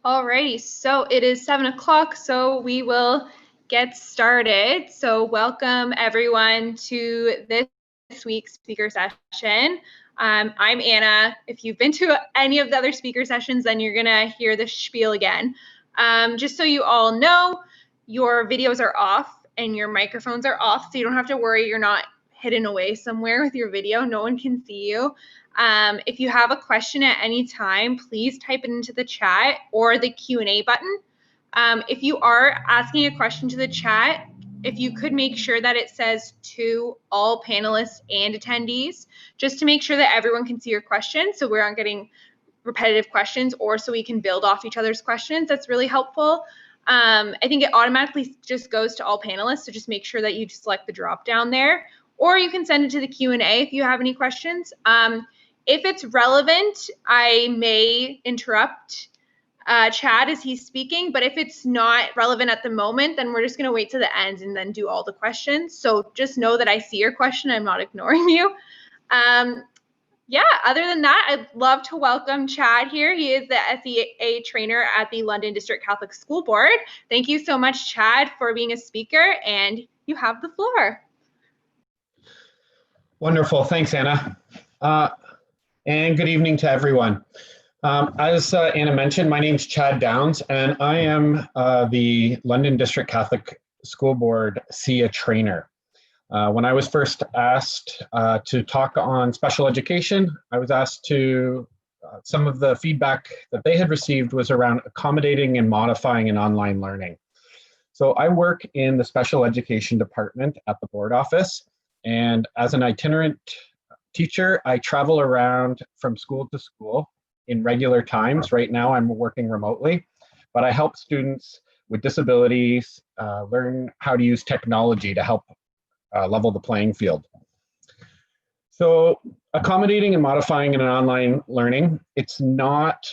Alrighty, so it is 7 o'clock, so we will get started. So welcome everyone to this week's speaker session. I'm Anna. If you've been to any of the other speaker sessions, then you're gonna hear the spiel again. Just so you all know, your videos are off and your microphones are off, so you don't have to worry you're not hidden away somewhere with your video. No one can see you. If you have a question at any time, please type it into the chat or the Q&A button. If you are asking a question to the chat, if you could make sure that it says to all panelists and attendees, just to make sure that everyone can see your question so we aren't getting repetitive questions, or so we can build off each other's questions. That's really helpful. I think it automatically just goes to all panelists, so just make sure that you select the drop down there, or you can send it to the Q&A if you have any questions. If it's relevant, I may interrupt Chad as he's speaking, but if it's not relevant at the moment, then we're just gonna wait to the end and then do all the questions. So just know that I see your question, I'm not ignoring you. Yeah, other than that, I'd love to welcome Chad here. He is the SEA trainer at the London District Catholic School Board. Thank you so much, Chad, for being a speaker, and you have the floor. Wonderful, thanks, Anna. And good evening to everyone. As Anna mentioned, my name's Chad Downs, and I am the London District Catholic School Board SEA trainer. When I was first asked to talk on special education, I was asked to, some of the feedback that they had received was around accommodating and modifying in online learning. So I work in the special education department at the board office, and as an itinerant teacher, I travel around from school to school in regular times. Right now I'm working remotely, but I help students with disabilities learn how to use technology to help level the playing field. So accommodating and modifying in an online learning, it's not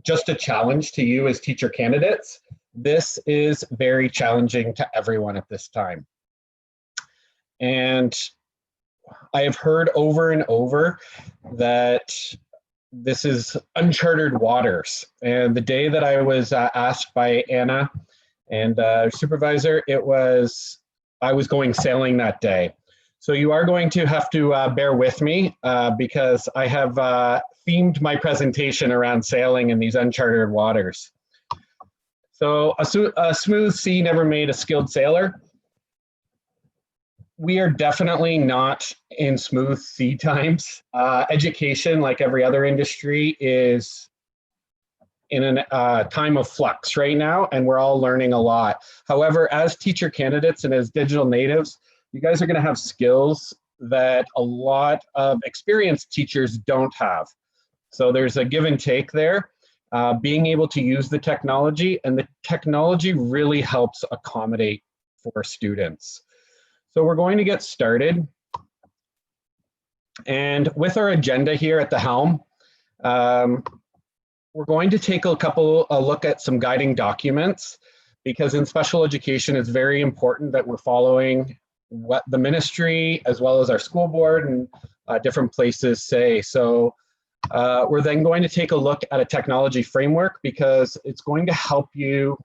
just a challenge to you as teacher candidates. This is very challenging to everyone at this time. And I have heard over and over that this is uncharted waters. And the day that I was asked by Anna and supervisor, I was going sailing that day. So you are going to have to bear with me because I have themed my presentation around sailing in these uncharted waters. So a smooth sea never made a skilled sailor. We are definitely not in smooth sea times. Education, like every other industry, is in a time of flux right now, and we're all learning a lot. However, as teacher candidates and as digital natives, you guys are gonna have skills that a lot of experienced teachers don't have. So there's a give and take there. Being able to use the technology, and the technology really helps accommodate for students. So we're going to get started. And with our agenda here at the helm, we're going to take a look at some guiding documents, because in special education, it's very important that we're following what the ministry, as well as our school board and different places say. So we're then going to take a look at a technology framework, because it's going to help you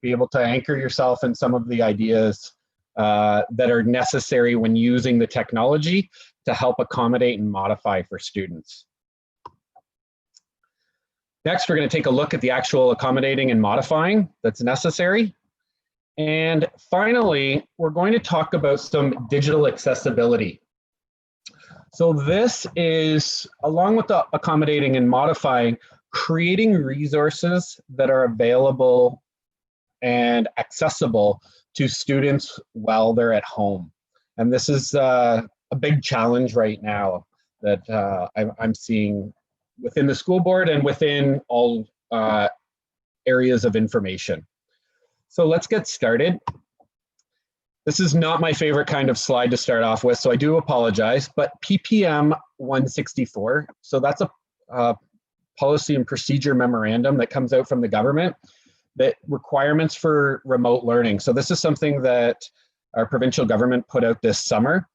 be able to anchor yourself in some of the ideas that are necessary when using the technology to help accommodate and modify for students. Next, we're going to take a look at the actual accommodating and modifying that's necessary. And finally, we're going to talk about some digital accessibility. So this is, along with the accommodating and modifying, creating resources that are available and accessible to students while they're at home. And this is a big challenge right now that I'm seeing within the school board and within all areas of information. So let's get started. This is not my favorite kind of slide to start off with, so I do apologize, but PPM 164, so that's a policy and procedure memorandum that comes out from the government, that requirements for remote learning. So this is something that our provincial government put out this summer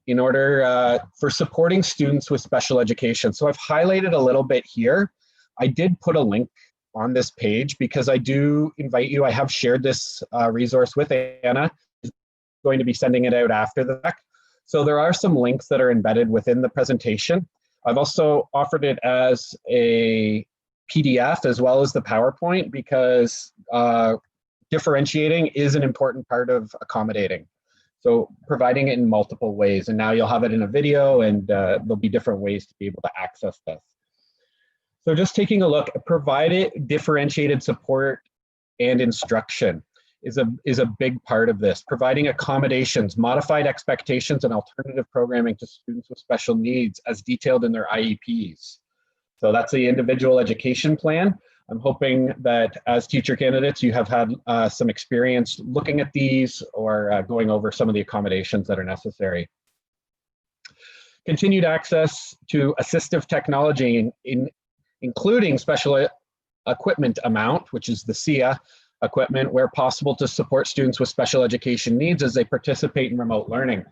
in order for supporting students with special education. So I've highlighted a little bit here. I did put a link on this page because I do invite you. I have shared this resource with Anna. She's going to be sending it out after the fact. So there are some links that are embedded within the presentation. I've also offered it as a PDF as well as the PowerPoint because differentiating is an important part of accommodating. So providing it in multiple ways, and now you'll have it in a video, and there'll be different ways to be able to access this. So just taking a look, provided differentiated support and instruction is a big part of this. Providing accommodations, modified expectations, and alternative programming to students with special needs as detailed in their IEPs. So that's the individual education plan. I'm hoping that as teacher candidates, you have had some experience looking at these or going over some of the accommodations that are necessary. Continued access to assistive technology, including special equipment amount, which is the SIA equipment, where possible to support students with special education needs as they participate in remote learning.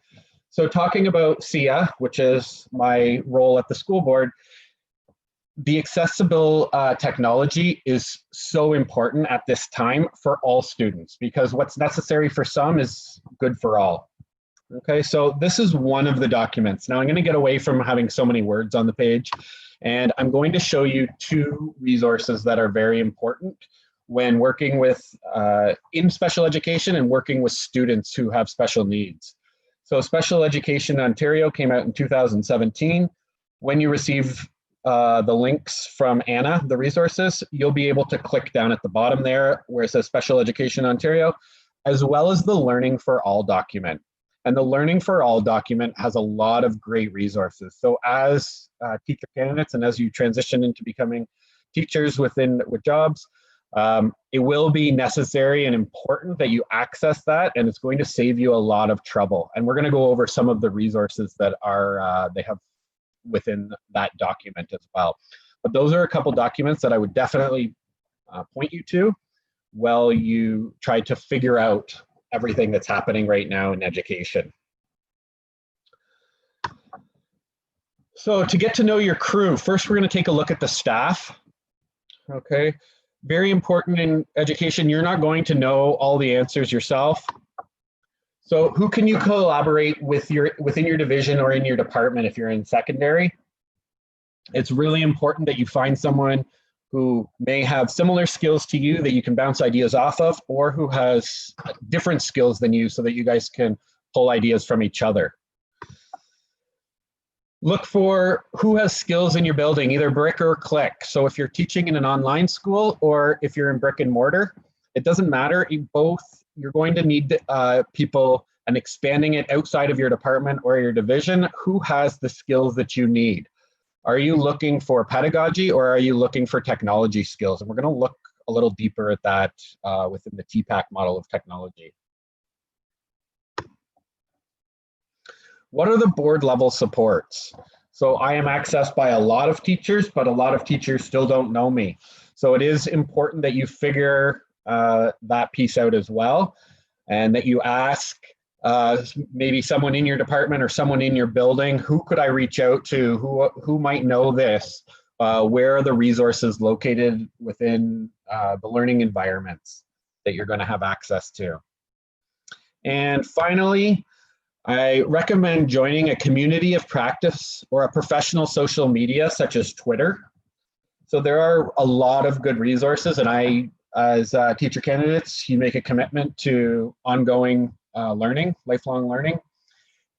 So talking about SIA, which is my role at the school board, the accessible technology is so important at this time for all students because what's necessary for some is good for all. Okay, so this is one of the documents. Now I'm going to get away from having so many words on the page, and I'm going to show you two resources that are very important when working with in special education and working with students who have special needs. So Special Education Ontario came out in 2017. When you receive the links from Anna, the resources, you'll be able to click down at the bottom there where it says Special Education Ontario, as well as the Learning for All document. And the Learning for All document has a lot of great resources. So as teacher candidates and as you transition into becoming teachers with jobs, it will be necessary and important that you access that, and it's going to save you a lot of trouble. And we're going to go over some of the resources that are they have within that document as well. But those are a couple documents that I would definitely point you to while you try to figure out everything that's happening right now in education. So to get to know your crew, first we're going to take a look at the staff. Okay, very important in education. You're not going to know all the answers yourself. So who can you collaborate with within your division or in your department if you're in secondary? It's really important that you find someone who may have similar skills to you that you can bounce ideas off of, or who has different skills than you so that you guys can pull ideas from each other. Look for who has skills in your building, either brick or click. So if you're teaching in an online school or if you're in brick and mortar, it doesn't matter. You're going to need people, and expanding it outside of your department or your division, who has the skills that you need. Are you looking for pedagogy or are you looking for technology skills? And we're going to look a little deeper at that within the TPAC model of technology. What are the board level supports? So I am accessed by a lot of teachers, but a lot of teachers still don't know me. So it is important that you figure that piece out as well, and that you ask maybe someone in your department or someone in your building, who could I reach out to, who might know this, where are the resources located within the learning environments that you're going to have access to. And finally, I recommend joining a community of practice or a professional social media such as Twitter. So there are a lot of good resources, and as teacher candidates, you make a commitment to ongoing learning, lifelong learning.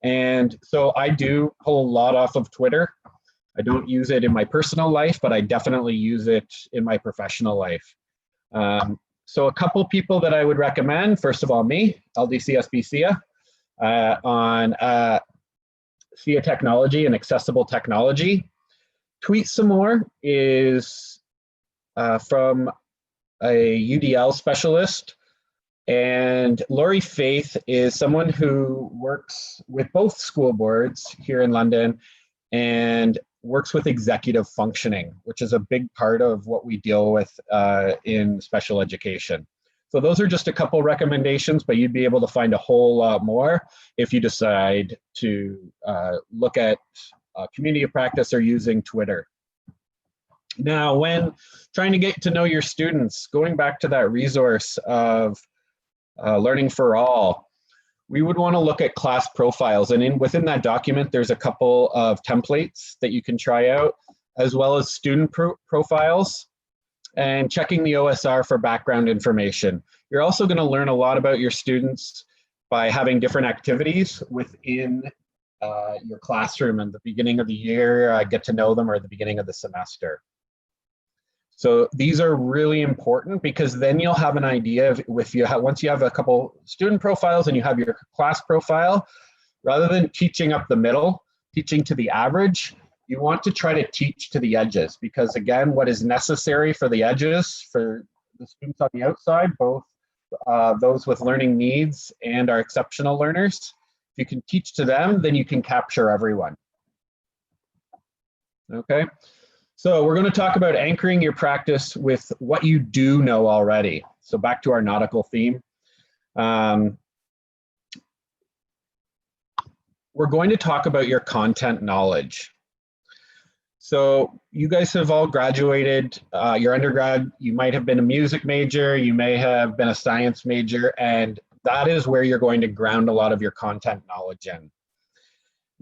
And so I do pull a lot off of Twitter. I don't use it in my personal life, but I definitely use it in my professional life. So a couple people that I would recommend, first of all, me, LDCSB SIA, on SIA technology and accessible technology. Tweet some more is from a UDL specialist, and Lori Faith is someone who works with both school boards here in London and works with executive functioning, which is a big part of what we deal with in special education. So those are just a couple recommendations, but you'd be able to find a whole lot more if you decide to look at community of practice or using Twitter. Now, when trying to get to know your students, going back to that resource of Learning for All, we would want to look at class profiles. And within that document, there's a couple of templates that you can try out, as well as student profiles and checking the OSR for background information. You're also going to learn a lot about your students by having different activities within your classroom in the beginning of the year, get to know them, or the beginning of the semester. So these are really important because then you'll have an idea of once you have a couple student profiles and you have your class profile, rather than teaching up the middle, teaching to the average, you want to try to teach to the edges, because again, what is necessary for the edges, for the students on the outside, both those with learning needs and our exceptional learners, if you can teach to them, then you can capture everyone. Okay. So we're going to talk about anchoring your practice with what you do know already. So back to our nautical theme. We're going to talk about your content knowledge. So you guys have all graduated your undergrad. You might have been a music major, you may have been a science major, and that is where you're going to ground a lot of your content knowledge in.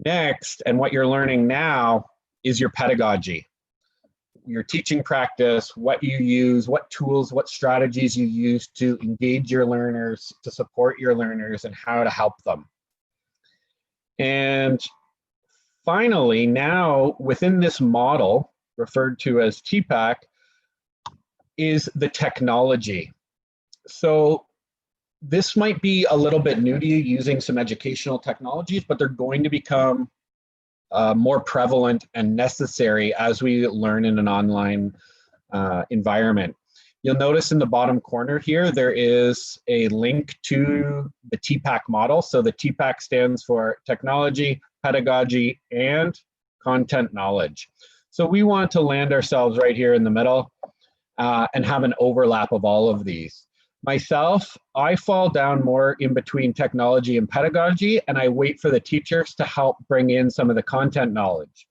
Next, and what you're learning now, is your pedagogy. Your teaching practice, what you use, what tools, what strategies you use to engage your learners, to support your learners, and how to help them. And finally, now within this model, referred to as TPAC, is the technology. So this might be a little bit new to you, using some educational technologies, but they're going to become more prevalent and necessary as we learn in an online environment. You'll notice in the bottom corner here, there is a link to the TPAC model. So the TPAC stands for technology, pedagogy, and content knowledge. So we want to land ourselves right here in the middle and have an overlap of all of these. Myself, I fall down more in between technology and pedagogy, and I wait for the teachers to help bring in some of the content knowledge.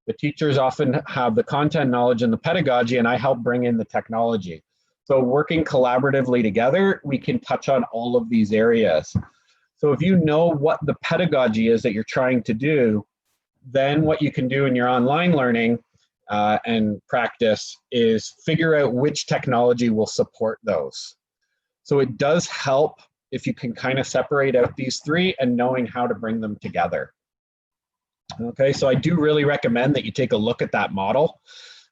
The teachers often have the content knowledge and the pedagogy, and I help bring in the technology. So working collaboratively together, we can touch on all of these areas. So if you know what the pedagogy is that you're trying to do, then what you can do in your online learning and practice is figure out which technology will support those. So it does help if you can kind of separate out these three and knowing how to bring them together. Okay, so I do really recommend that you take a look at that model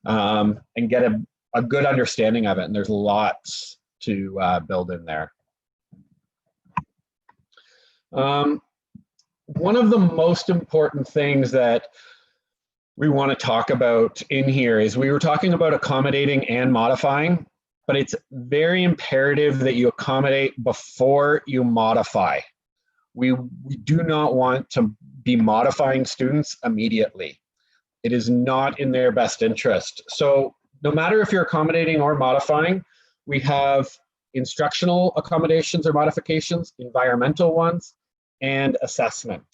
and get a good understanding of it. And there's lots to build in there. One of the most important things that we want to talk about in here is we were talking about accommodating and modifying, but it's very imperative that you accommodate before you modify. We do not want to be modifying students immediately. It is not in their best interest. So no matter if you're accommodating or modifying, we have instructional accommodations or modifications, environmental ones, and assessment.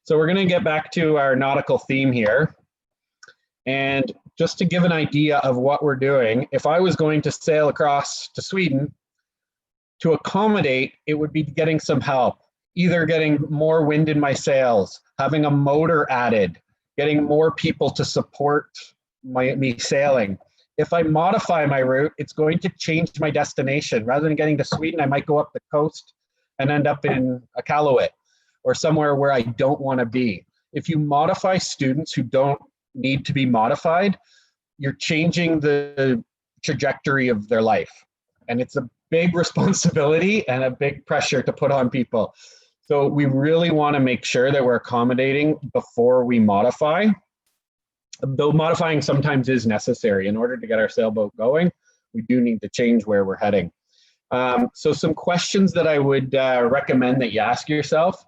So we're going to get back to our nautical theme here. And just to give an idea of what we're doing, if I was going to sail across to Sweden, to accommodate, it would be getting some help, either getting more wind in my sails, having a motor added, getting more people to support me sailing. If I modify my route, it's going to change my destination. Rather than getting to Sweden, I might go up the coast and end up in Iqaluit or somewhere where I don't want to be. If you modify students who don't need to be modified, you're changing the trajectory of their life. And it's a big responsibility and a big pressure to put on people. So we really want to make sure that we're accommodating before we modify. Though modifying sometimes is necessary in order to get our sailboat going, we do need to change where we're heading. So some questions that I would recommend that you ask yourself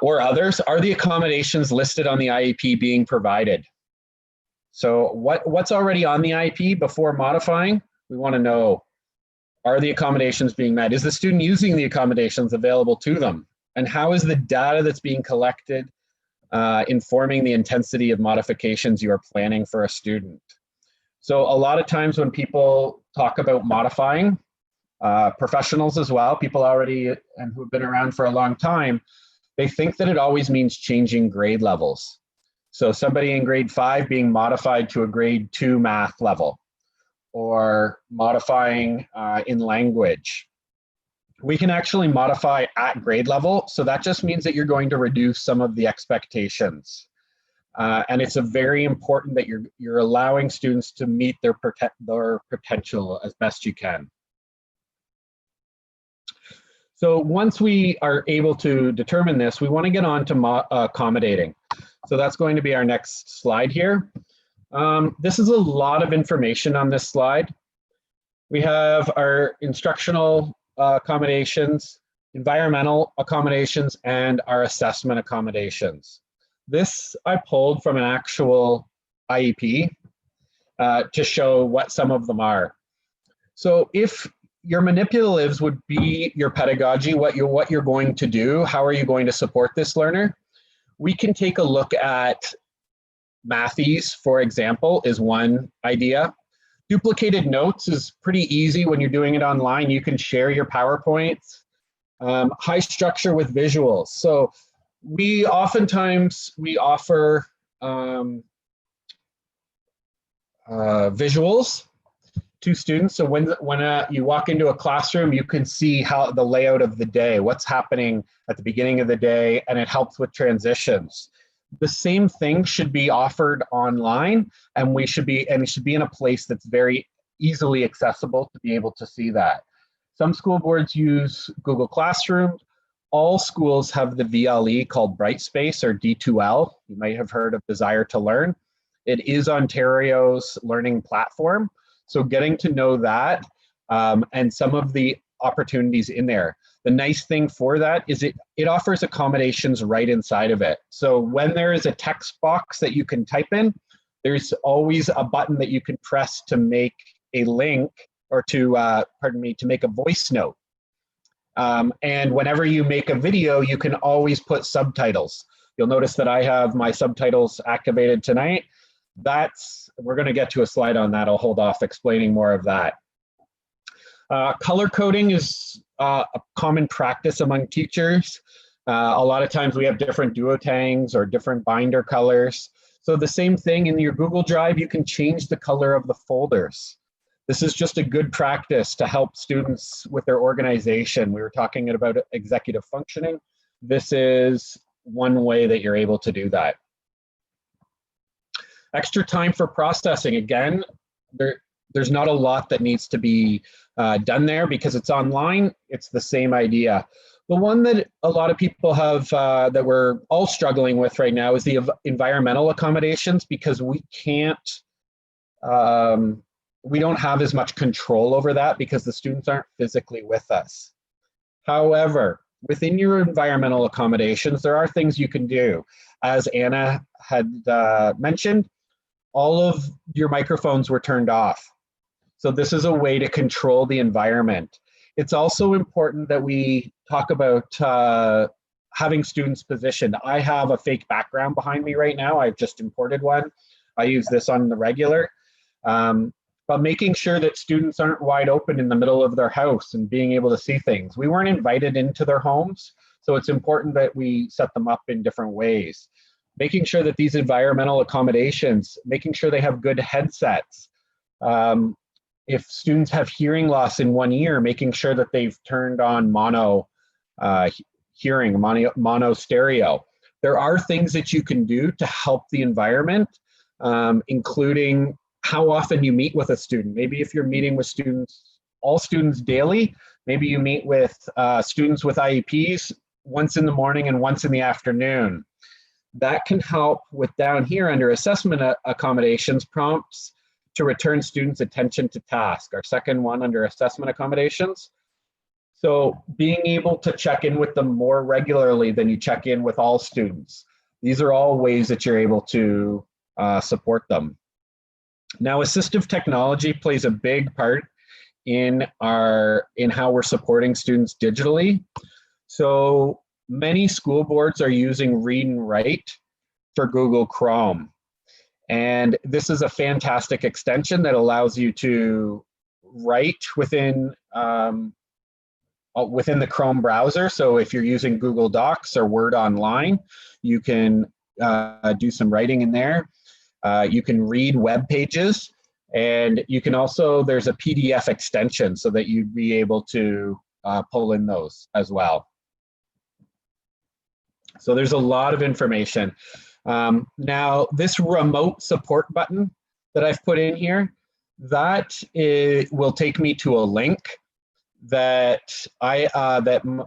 or others: are the accommodations listed on the IEP being provided? So what's already on the IEP before modifying? We want to know, are the accommodations being met? Is the student using the accommodations available to them? And how is the data that's being collected informing the intensity of modifications you are planning for a student. So a lot of times when people talk about modifying, professionals as well, people already and who've been around for a long time, they think that it always means changing grade levels. So somebody in grade 5 being modified to a grade 2 math level, or modifying in language. We can actually modify at grade level, so that just means that you're going to reduce some of the expectations. And it's a very important that you're allowing students to meet their potential as best you can. So once we are able to determine this, we want to get on to accommodating. So that's going to be our next slide here. This is a lot of information on this slide. We have our instructional accommodations, environmental accommodations, and our assessment accommodations. This I pulled from an actual IEP to show what some of them are. So if your manipulatives would be your pedagogy, what you're going to do, how are you going to support this learner? We can take a look at Mathies, for example, is one idea. Duplicated notes is pretty easy when you're doing it online. You can share your PowerPoints. High structure with visuals. So we oftentimes offer visuals to students. So when you walk into a classroom, you can see how the layout of the day, what's happening at the beginning of the day, and it helps with transitions. The same thing should be offered online, and it should be in a place that's very easily accessible to be able to see that. Some school boards use Google Classroom. All schools have the VLE called Brightspace or D2L. You might have heard of Desire to Learn. It is Ontario's learning platform. So getting to know that and some of the opportunities in there. The nice thing for that is it offers accommodations right inside of it. So when there is a text box that you can type in, there's always a button that you can press to make a link or to make a voice note. And whenever you make a video, you can always put subtitles. You'll notice that I have my subtitles activated tonight. We're going to get to a slide on that. I'll hold off explaining more of that. Color coding is a common practice among teachers. A lot of times we have different duotangs or different binder colors. So the same thing in your Google Drive, you can change the color of the folders. This is just a good practice to help students with their organization. We were talking about executive functioning. This is one way that you're able to do that. Extra time for processing. Again, there's not a lot that needs to be done there because it's online. It's the same idea. The one that a lot of people have that we're all struggling with right now is the environmental accommodations, because we can't, we don't have as much control over that because the students aren't physically with us. However, within your environmental accommodations, there are things you can do. As Anna had mentioned, all of your microphones were turned off. So this is a way to control the environment. It's also important that we talk about having students positioned. I have a fake background behind me right now. I've just imported one. I use this on the regular. But making sure that students aren't wide open in the middle of their house and being able to see things. We weren't invited into their homes, so it's important that we set them up in different ways. Making sure that these environmental accommodations, making sure they have good headsets. If students have hearing loss in one ear, making sure that they've turned on mono hearing, mono stereo. There are things that you can do to help the environment, including how often you meet with a student. Maybe if you're meeting with all students daily, maybe you meet with students with IEPs once in the morning and once in the afternoon. That can help with down here under assessment accommodations, prompts to return students' attention to task, our second one under assessment accommodations. So being able to check in with them more regularly than you check in with all students. These are all ways that you're able to support them. Now, assistive technology plays a big part in how we're supporting students digitally. So many school boards are using read and write for Google Chrome. And this is a fantastic extension that allows you to write within the Chrome browser. So if you're using Google Docs or Word Online, you can do some writing in there. You can read web pages, and you can also, there's a PDF extension so that you'd be able to pull in those as well. So there's a lot of information. Now, this remote support button that I've put in here, that will take me to a link that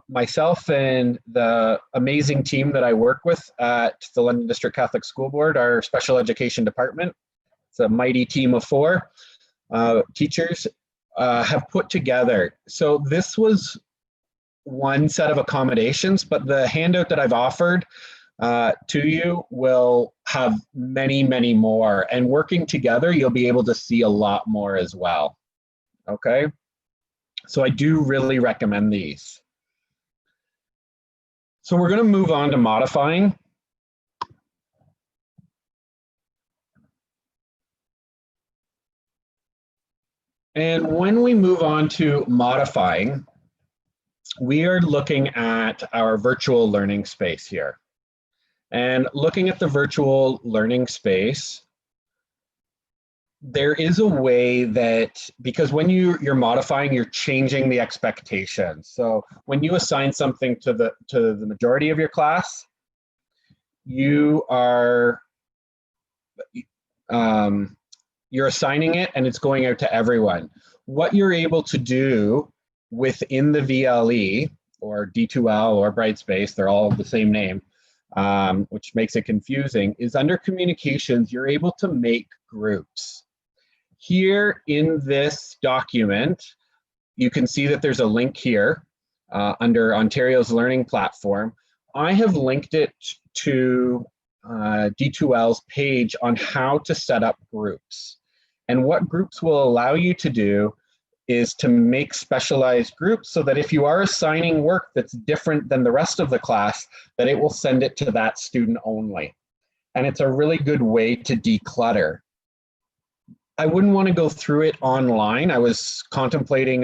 myself and the amazing team that I work with at the London District Catholic School Board, our special education department, it's a mighty team of 4 teachers, have put together. So this was one set of accommodations, but the handout that I've offered to you will have many, many more. And working together, you'll be able to see a lot more as well. Okay? So I do really recommend these. So we're going to move on to modifying. And when we move on to modifying, we are looking at our virtual learning space here. And looking at the virtual learning space, there is a way that, because when you're modifying, you're changing the expectations. So when you assign something to the majority of your class, you are you're assigning it and it's going out to everyone. What you're able to do within the VLE or D2L or Brightspace, they're all the same name, which makes it confusing, is under communications, you're able to make groups. Here in this document, you can see that there's a link here under Ontario's Learning Platform. I have linked it to D2L's page on how to set up groups. And what groups will allow you to do is to make specialized groups so that if you are assigning work that's different than the rest of the class, that it will send it to that student only. And it's a really good way to declutter. I wouldn't want to go through it online. I was contemplating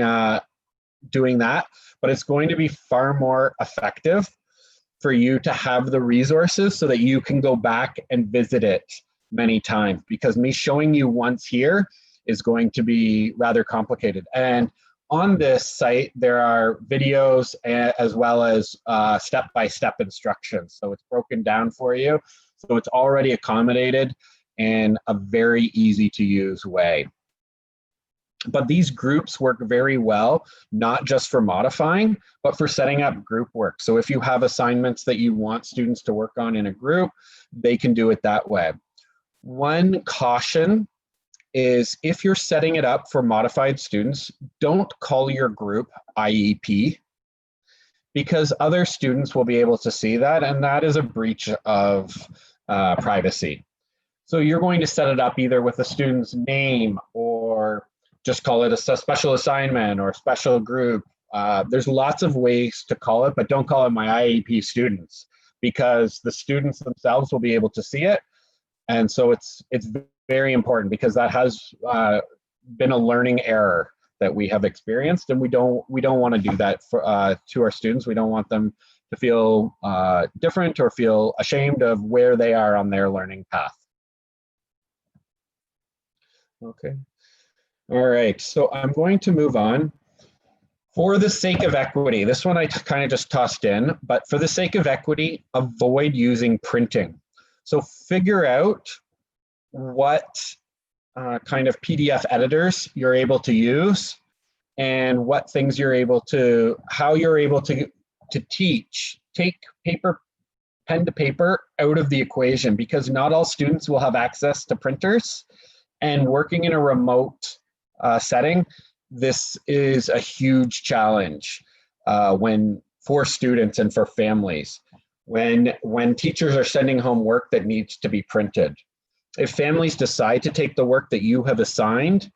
doing that, but it's going to be far more effective for you to have the resources so that you can go back and visit it many times, because me showing you once here is going to be rather complicated. And on this site, there are videos as well as step-by-step instructions. So it's broken down for you. So it's already accommodated in a very easy to use way. But these groups work very well, not just for modifying, but for setting up group work. So if you have assignments that you want students to work on in a group, they can do it that way. One caution is if you're setting it up for modified students, don't call your group IEP, because other students will be able to see that, and that is a breach of privacy. So you're going to set it up either with a student's name or just call it a special assignment or special group. There's lots of ways to call it, but don't call it my IEP students, because the students themselves will be able to see it. And so it's very important, because that has been a learning error that we have experienced, and we don't want to do that for, to our students. We don't want them to feel different or feel ashamed of where they are on their learning path. Okay. All right, so I'm going to move on. For the sake of equity, this one I kind of just tossed in, but for the sake of equity, avoid using printing. So figure out what kind of PDF editors you're able to use and what things you're able to, how you're able to teach. Take pen to paper out of the equation, because not all students will have access to printers, and working in a remote setting, this is a huge challenge for students and for families. When teachers are sending home work that needs to be printed, if families decide to take the work that you have assigned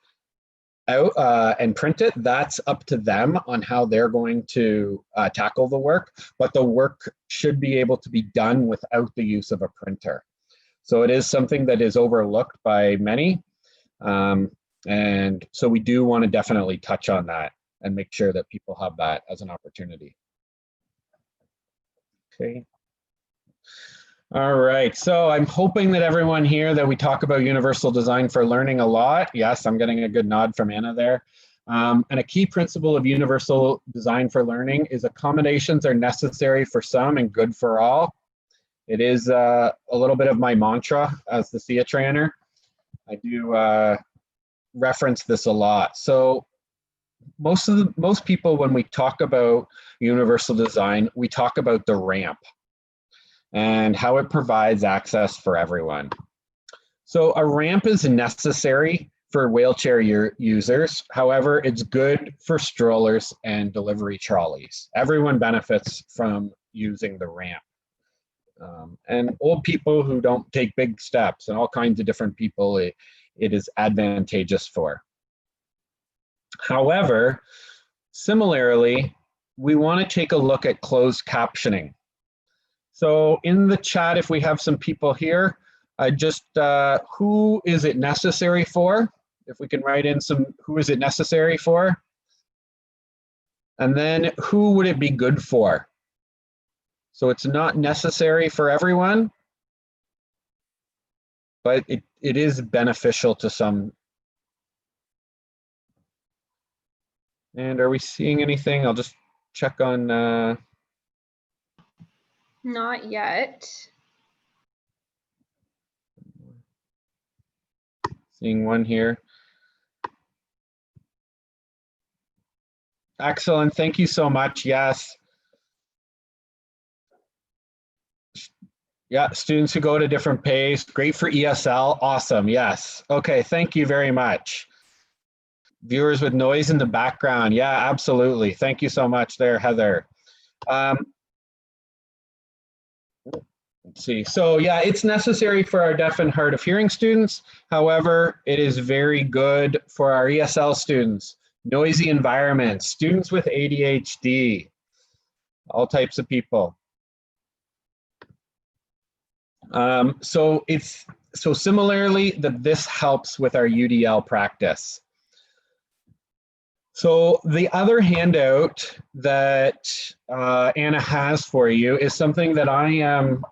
out and print it, that's up to them on how they're going to tackle the work, but the work should be able to be done without the use of a printer. So it is something that is overlooked by many. And so we do want to definitely touch on that and make sure that people have that as an opportunity. Okay. All right, so I'm hoping that everyone here that we talk about universal design for learning a lot. Yes, I'm getting a good nod from Anna there. And a key principle of universal design for learning is accommodations are necessary for some and good for all. It is a little bit of my mantra as the SIA trainer. I do reference this a lot. So most people, when we talk about universal design, we talk about the ramp and how it provides access for everyone. So a ramp is necessary for wheelchair users. However, it's good for strollers and delivery trolleys. Everyone benefits from using the ramp. And old people who don't take big steps and all kinds of different people, it is advantageous for. However, similarly, we want to take a look at closed captioning. So in the chat, if we have some people here, who is it necessary for? If we can write in some, who is it necessary for? And then who would it be good for? So it's not necessary for everyone, but it is beneficial to some. And are we seeing anything? I'll just check on. Not yet. Seeing one here. Excellent, thank you so much, yes. Yeah, students who go at a different pace, great for ESL, awesome, yes. Okay, thank you very much. Viewers with noise in the background, yeah, absolutely. Thank you so much there, Heather. Let's see, so yeah, it's necessary for our deaf and hard of hearing students. However, it is very good for our ESL students, noisy environments, students with ADHD, all types of people. So similarly, this helps with our UDL practice. So the other handout that Anna has for you is something that I am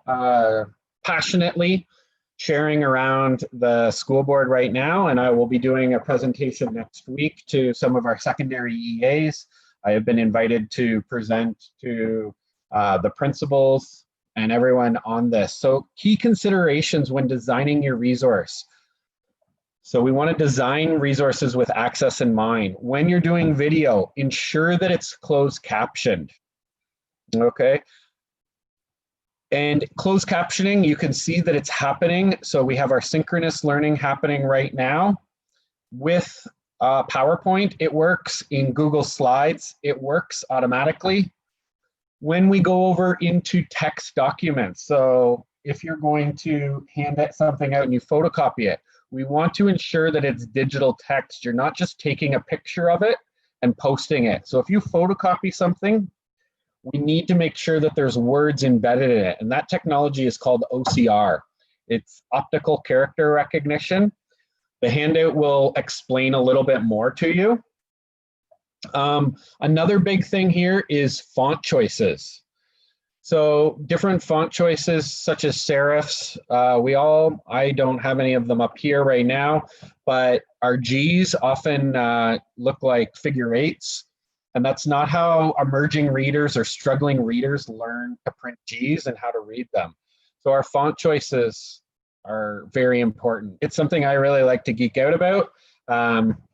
passionately sharing around the school board right now, and I will be doing a presentation next week to some of our secondary EAs. I have been invited to present to the principals and everyone on this. So key considerations when designing your resource. So we want to design resources with access in mind. When you're doing video, ensure that it's closed captioned, okay? And closed captioning, you can see that it's happening. So we have our synchronous learning happening right now. With PowerPoint, it works. In Google Slides, it works automatically. When we go over into text documents, so if you're going to hand something out and you photocopy it, we want to ensure that it's digital text. You're not just taking a picture of it and posting it. So if you photocopy something, we need to make sure that there's words embedded in it. And that technology is called OCR. It's optical character recognition. The handout will explain a little bit more to you. Another big thing here is font choices. So different font choices such as serifs, I don't have any of them up here right now, but our Gs often look like figure eights, and that's not how emerging readers or struggling readers learn to print Gs and how to read them. So our font choices are very important. It's something I really like to geek out about.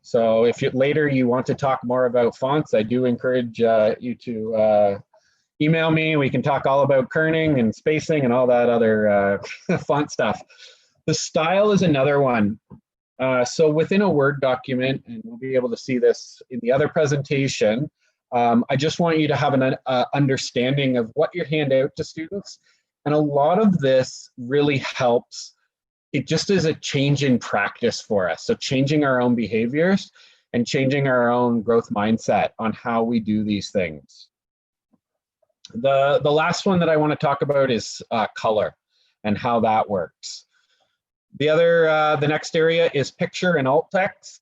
So if later you want to talk more about fonts, I do encourage you to email me. We can talk all about kerning and spacing and all that other font stuff. The style is another one. So within a Word document, and we'll be able to see this in the other presentation, I just want you to have an understanding of what you hand out to students. And a lot of this really helps. It just is a change in practice for us. So changing our own behaviors and changing our own growth mindset on how we do these things. The last one that I want to talk about is color and how that works. The next area is picture and alt text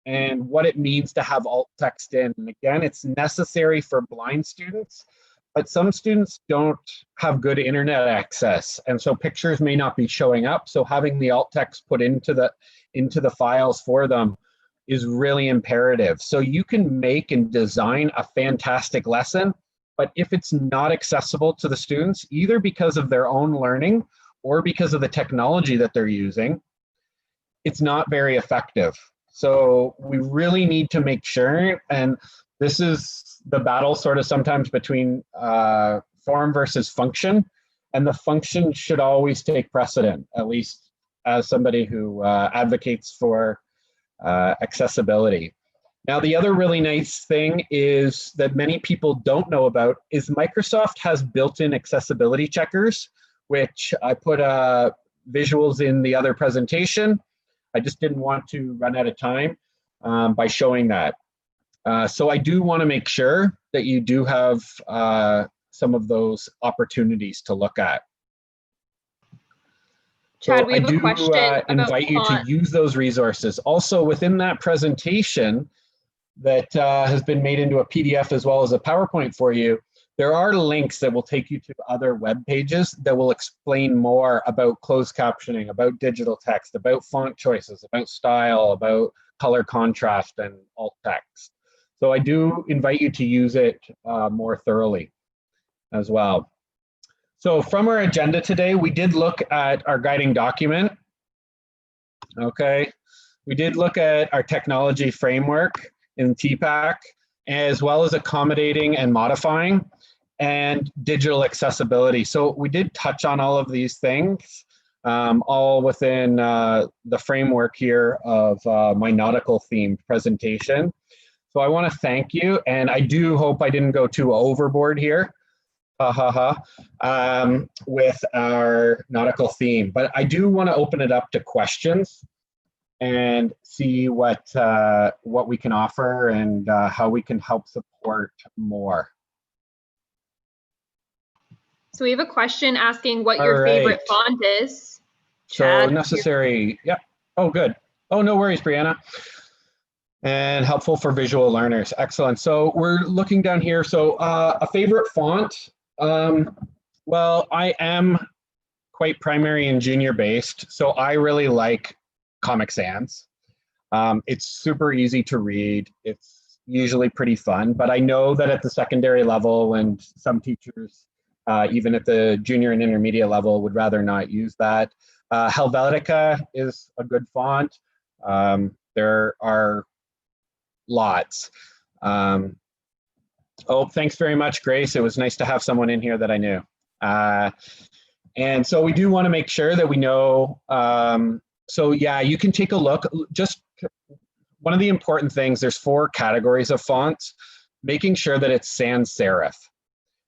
and what it means to have alt text in. And again, it's necessary for blind students, but some students don't have good internet access, and so pictures may not be showing up. So having the alt text put into the files for them is really imperative. So you can make and design a fantastic lesson, but if it's not accessible to the students, either because of their own learning or because of the technology that they're using, it's not very effective. So we really need to make sure, and this is the battle sort of sometimes between form versus function, and the function should always take precedent, at least as somebody who advocates for accessibility. Now, the other really nice thing is that many people don't know about is Microsoft has built-in accessibility checkers, which I put visuals in the other presentation. I just didn't want to run out of time by showing that. So I do want to make sure that you do have some of those opportunities to look at. Chad, so we have I do a question invite you to use those resources. Also within that presentation that has been made into a PDF as well as a PowerPoint for you, there are links that will take you to other web pages that will explain more about closed captioning, about digital text, about font choices, about style, about color contrast and alt text. So I do invite you to use it more thoroughly as well. So from our agenda today, we did look at our guiding document. Okay, we did look at our technology framework in TPAC, as well as accommodating and modifying, and digital accessibility. So we did touch on all of these things, all within the framework here of my nautical themed presentation. So I want to thank you, and I do hope I didn't go too overboard here, with our nautical theme. But I do want to open it up to questions and see what we can offer and how we can help support more. So we have a question asking what your favorite font is. Chad, so necessary, yep. Oh, good. Oh, no worries, Brianna. And helpful for visual learners. Excellent. So we're looking down here. So a favorite font. Well, I am quite primary and junior based, so I really like Comic Sans. It's super easy to read. It's usually pretty fun, but I know that at the secondary level and some teachers, even at the junior and intermediate level, would rather not use that. Helvetica is a good font. There are lots. Oh, thanks very much, Grace. It was nice to have someone in here that I knew. And so we do want to make sure that we know. So yeah, you can take a look. Just one of the important things, there's 4 categories of fonts, making sure that it's sans serif.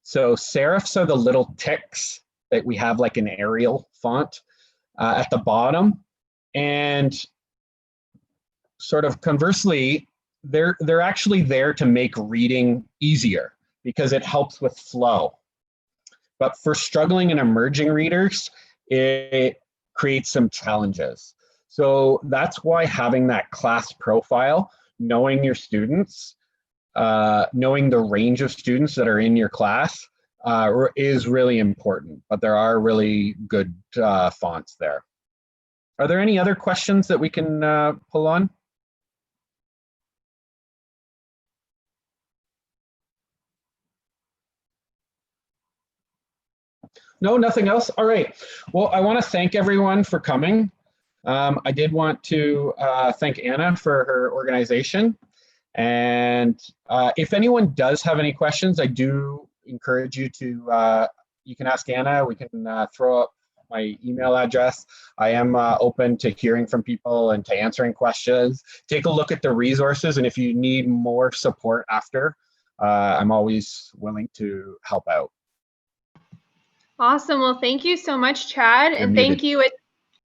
So serifs are the little ticks that we have like an Arial font at the bottom. And sort of conversely, they're actually there to make reading easier because it helps with flow. But for struggling and emerging readers, it creates some challenges. So that's why having that class profile, knowing your students, knowing the range of students that are in your class is really important. But there are really good fonts there. Are there any other questions that we can pull on? No, nothing else? All right. Well, I want to thank everyone for coming. I did want to thank Anna for her organization. And if anyone does have any questions, I do encourage you to, you can ask Anna. We can throw up my email address. I am open to hearing from people and to answering questions. Take a look at the resources. And if you need more support after, I'm always willing to help out. Awesome. Well, thank you so much, Chad. And thank you